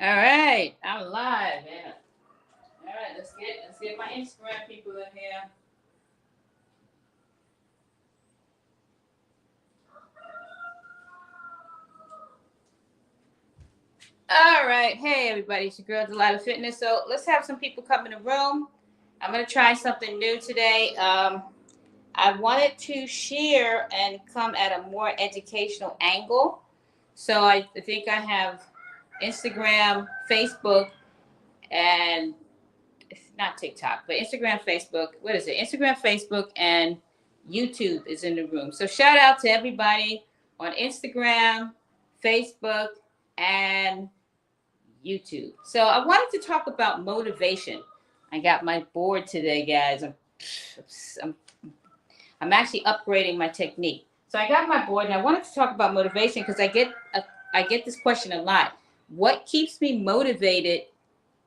All right, I'm live. Yeah. All right, let's get my Instagram people in here. All right, hey everybody, it's your girl Delilah Fitness. So let's have some people come in the room. I'm gonna try something new today. I wanted to share and come at a more educational angle. So I think I have Instagram, Facebook, and it's not TikTok, but Instagram, Facebook. What is it? Instagram, Facebook, and YouTube is in the room. So shout out to everybody on Instagram, Facebook, and YouTube. So I wanted to talk about motivation. I got my board today, guys. I'm, I'm actually upgrading my technique. So I got my board, and I wanted to talk about motivation because I get this question a lot. What keeps me motivated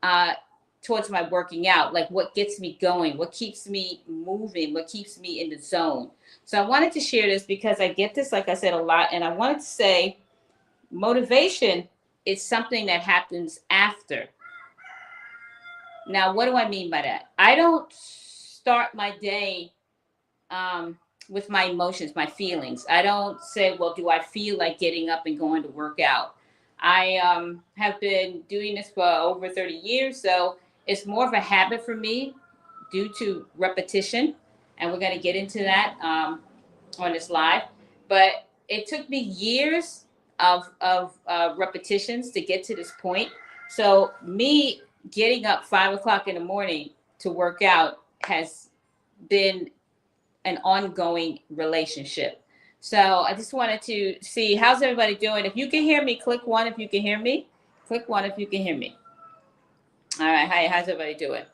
uh, towards my working out? Like what gets me going? What keeps me moving? What keeps me in the zone? So I wanted to share this because I get this, like I said, a lot, and I wanted to say motivation is something that happens after. Now, what do I mean by that? I don't start my day with my emotions, my feelings. I don't say, well, do I feel like getting up and going to work out? I have been doing this for over 30 years, so it's more of a habit for me due to repetition. And we're going to get into that on this live. But it took me years of repetitions to get to this point. So, me getting up 5 o'clock in the morning to work out has been an ongoing relationship. So I just wanted to see how's everybody doing. If you can hear me, click one if you can hear me. Click one if you can hear me. All right, hi, how's everybody doing?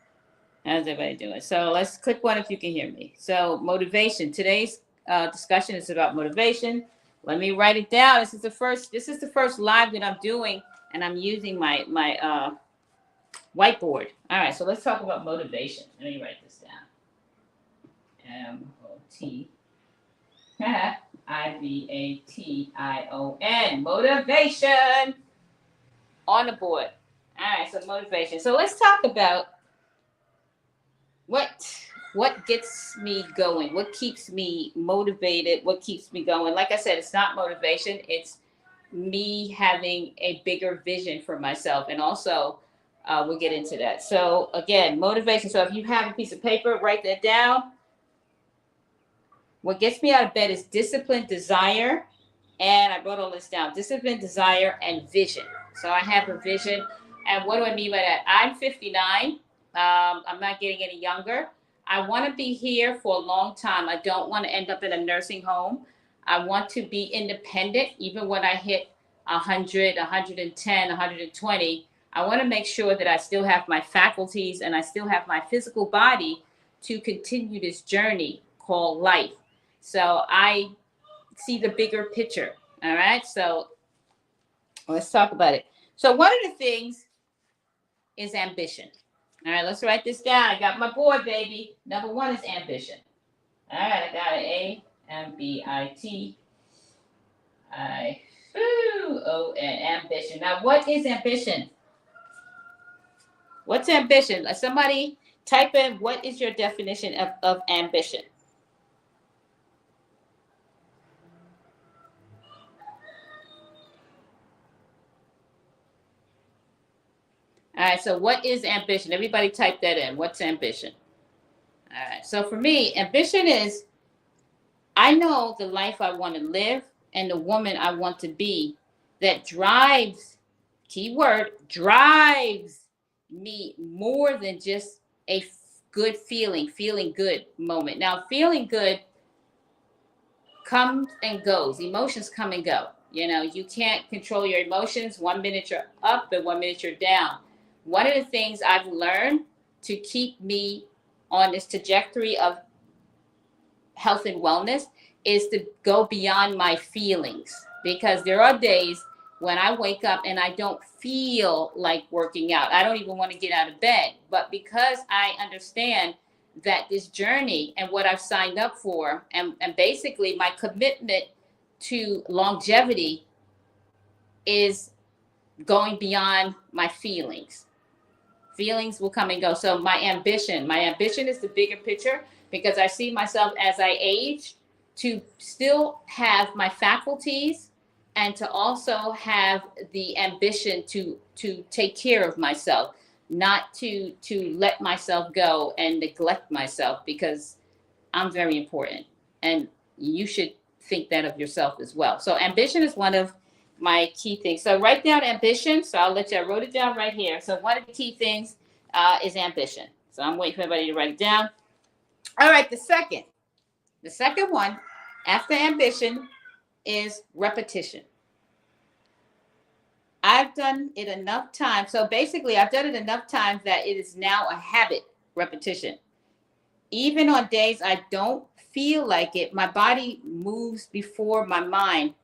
How's everybody doing? So let's click one if you can hear me. So motivation. Today's discussion is about motivation. Let me write it down. This is the first live that I'm doing, and I'm using my whiteboard. All right, so let's talk about motivation. Let me write this down. MOT IVATION. Motivation on the board. All right, so motivation. So let's talk about what gets me going, what keeps me motivated, what keeps me going. Like I said, it's not motivation, it's me having a bigger vision for myself. And also, we'll get into that. So again, motivation. So if you have a piece of paper, write that down. What gets me out of bed is discipline, desire, and I wrote all this down. Discipline, desire, and vision. So I have a vision. And what do I mean by that? I'm 59. I'm not getting any younger. I want to be here for a long time. I don't want to end up in a nursing home. I want to be independent, even when I hit 100, 110, 120. I want to make sure that I still have my faculties and I still have my physical body to continue this journey called life. So I see the bigger picture. All right. So let's talk about it. So one of the things is ambition. All right, let's write this down. I got my board, baby. Number one is ambition. All right, I got an AMBITION. Ambition. Now, what is ambition? What's ambition? Somebody type in what is your definition of ambition? All right, so what is ambition? Everybody type that in. What's ambition? All right, so for me, ambition is I know the life I want to live and the woman I want to be that drives, keyword, drives me more than just a good feeling good moment. Now, feeling good comes and goes. Emotions come and go. You know, you can't control your emotions. 1 minute you're up and 1 minute you're down. One of the things I've learned to keep me on this trajectory of health and wellness is to go beyond my feelings, because there are days when I wake up and I don't feel like working out. I don't even want to get out of bed. But because I understand that this journey and what I've signed up for, and basically my commitment to longevity is going beyond my feelings. Feelings will come and go. So my ambition is the bigger picture, because I see myself as I age to still have my faculties and to also have the ambition to take care of myself, not to let myself go and neglect myself, because I'm very important, and you should think that of yourself as well. So ambition is one of my key things. So write down ambition. So I'll let you, I wrote it down right here. So one of the key things is ambition. So I'm waiting for everybody to write it down. All right, the second one after ambition is repetition. I've done it enough times. So basically, I've done it enough times that it is now a habit, repetition. Even on days I don't feel like it, my body moves before my mind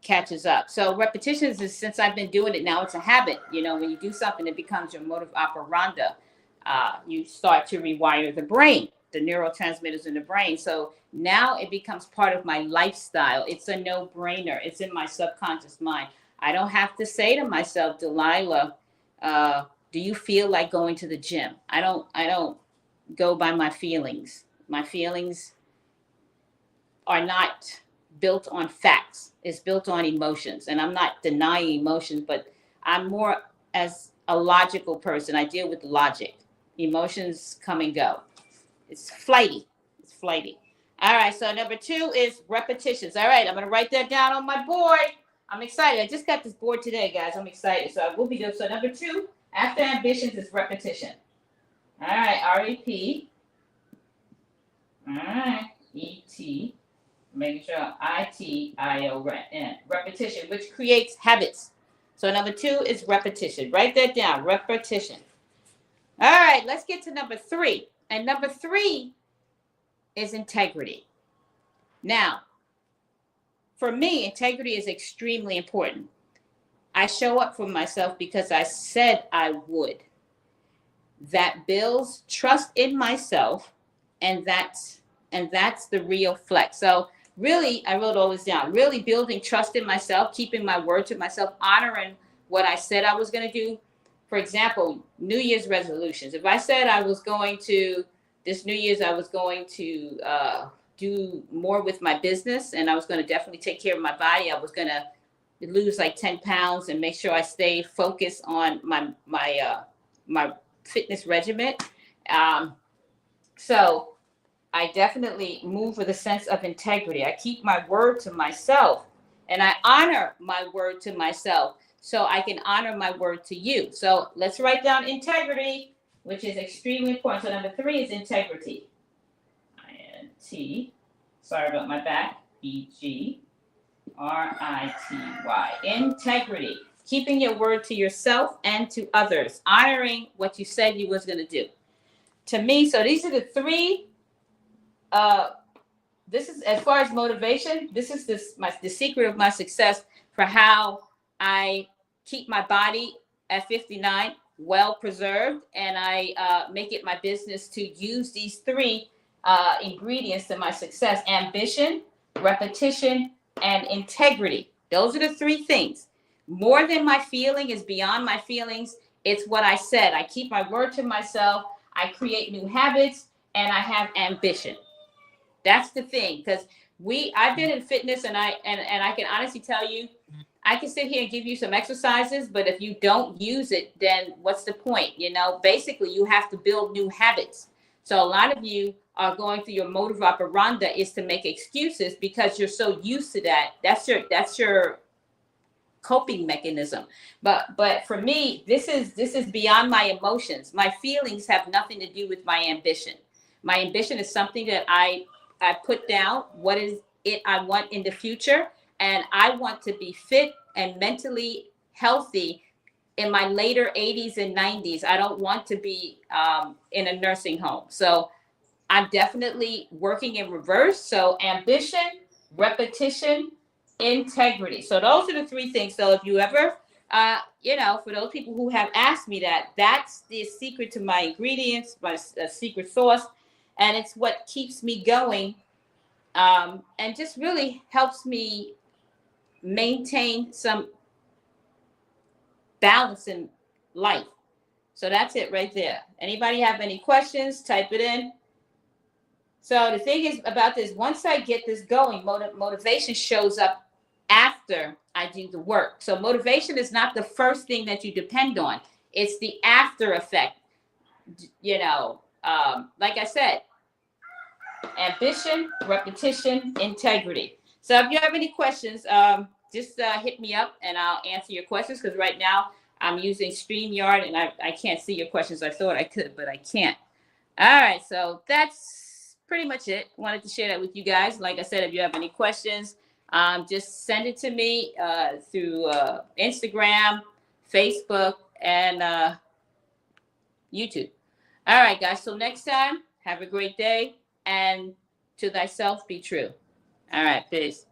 catches up. So repetitions is, since I've been doing it now, it's a habit. You know, when you do something, it becomes your modus operandi. You start to rewire the brain, the neurotransmitters in the brain. So now it becomes part of my lifestyle. It's a no-brainer. It's in my subconscious mind. I don't have to say to myself, Delilah, do you feel like going to the gym? I don't go by my feelings. My feelings are not built on facts. It's built on emotions. And I'm not denying emotions, but I'm more as a logical person. I deal with logic. Emotions come and go. It's flighty. It's flighty. All right. So number 2 is repetitions. All right. I'm going to write that down on my board. I'm excited. I just got this board today, guys. I'm excited. So I will be doing. So number 2 after ambitions is repetition. All right. R-E-P. All right. E-T. Making sure I-T-I-O-N. Repetition, which creates habits. So number 2 is repetition. Write that down. Repetition. All right. Let's get to number 3. And number 3 is integrity. Now, for me, integrity is extremely important. I show up for myself because I said I would. That builds trust in myself, and that's the real flex. So really, I wrote all this down. Really building trust in myself, keeping my word to myself, honoring what I said I was going to do. For example, New Year's resolutions. If I said I was going to, this New Year's, I was going to do more with my business, and I was going to definitely take care of my body. I was going to lose like 10 pounds and make sure I stay focused on my fitness regimen. So I definitely move with a sense of integrity. I keep my word to myself, and I honor my word to myself so I can honor my word to you. So let's write down integrity, which is extremely important. So number 3 is integrity. I-N-T, sorry about my back, E-G-R-I-T-Y. Integrity, keeping your word to yourself and to others, honoring what you said you was going to do. To me, so these are the 3. This is, as far as motivation, this is the secret of my success for how I keep my body at 59 well preserved, and I make it my business to use these 3 ingredients to my success: ambition, repetition, and integrity. Those are the 3 things. More than my feeling is beyond my feelings. It's what I said. I keep my word to myself. I create new habits, and I have ambition. That's the thing, because I've been in fitness, and I can honestly tell you, I can sit here and give you some exercises, but if you don't use it, then what's the point? You know, basically you have to build new habits. So a lot of you are going through your modus operandi is to make excuses because you're so used to that. That's your coping mechanism. But for me, this is beyond my emotions. My feelings have nothing to do with my ambition. My ambition is something that I put down. What is it I want in the future? And I want to be fit and mentally healthy in my later 80s and 90s. I don't want to be in a nursing home. So I'm definitely working in reverse. So ambition, repetition, integrity. So those are the 3 things. So if you ever, for those people who have asked me that, that's the secret to my ingredients, my secret sauce. And it's what keeps me going and just really helps me maintain some balance in life. So that's it right there. Anybody have any questions? Type it in. So the thing is about this, once I get this going, motivation shows up after I do the work. So motivation is not the first thing that you depend on. It's the after effect. You know, like I said, ambition, repetition, integrity. So if you have any questions, just hit me up and I'll answer your questions, because right now I'm using StreamYard and I can't see your questions. I thought I could, but I can't. All right, so that's pretty much it. Wanted to share that with you guys. Like I said, if you have any questions, just send it to me through Instagram, Facebook, and YouTube. All right, guys. So next time, have a great day, and to thyself be true. All right, peace.